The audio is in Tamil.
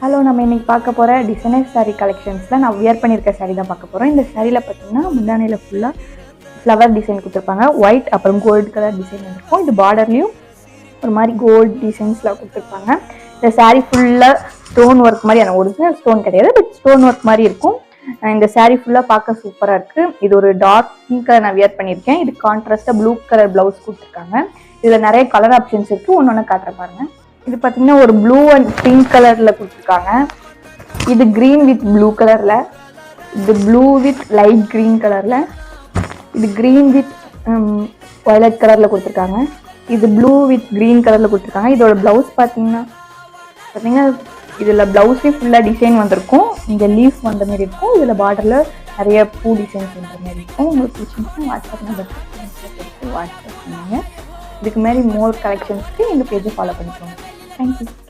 ஹலோ, நம்ம இன்னைக்கு பார்க்க போகிற டிசைனர் சாரீ கலெக்ஷன்ஸில் நான் வியர் பண்ணியிருக்க சாரீ தான் பார்க்க போகிறோம். இந்த சாரியில் பார்த்தீங்கன்னா முந்தானையில் ஃபுல்லாக ஃப்ளவர் டிசைன் கொடுத்துருப்பாங்க. ஒயிட் அப்புறம் கோல்டு கலர் டிசைன் இருக்கும். இது பார்டர்லேயும் ஒரு மாதிரி கோல்டு டிசைன்ஸில் கொடுத்துருப்பாங்க. இந்த சாரீ ஃபுல்லாக ஸ்டோன் ஒர்க் மாதிரி, ஆனால் ஒரிஜினல் ஸ்டோன் கிடையாது, பட் ஸ்டோன் ஒர்க் மாதிரி இருக்கும். இந்த சாரீ ஃபுல்லாக பார்க்க சூப்பராக இருக்குது. இது ஒரு டார்க் பிங்க் கலர் நான் வியர் பண்ணியிருக்கேன். இது கான்ட்ராஸ்ட்டாக ப்ளூ கலர் ப்ளவுஸ் கொடுத்துருக்காங்க. இதில் நிறைய கலர் ஆப்ஷன்ஸ் இருக்குது. ஒன்று ஒன்று காட்டுற பாருங்க. இது பார்த்தீங்கன்னா ஒரு ப்ளூ அண்ட் பிங்க் கலரில் கொடுத்துருக்காங்க. இது க்ரீன் வித் ப்ளூ கலரில், இது ப்ளூ வித் லைட் க்ரீன் கலரில், இது க்ரீன் வித் வயலட் கலரில் கொடுத்துருக்காங்க. இது ப்ளூ வித் க்ரீன் கலரில் கொடுத்துருக்காங்க. இதோட ப்ளவுஸ் பார்த்தீங்கன்னா இதில் ப்ளவுஸே ஃபுல்லாக டிசைன் வந்திருக்கும். இங்கே லீஃப் வந்த மாதிரி இருக்கும். இதில் பார்டரில் நிறைய பூ டிசைன்ஸ் வந்த மாதிரி இருக்கும். உங்களுக்கு பிடிச்சிருந்துச்சுன்னா வாட்ஸ்அப் நம்பர் வாட்ஸ்அப் பண்ணுங்க. இதுக்கு மாதிரி மோர் கலெக்ஷன்ஸ்க்கு எங்கள் பேஜை ஃபாலோ பண்ணிக்கோங்க. Thank you.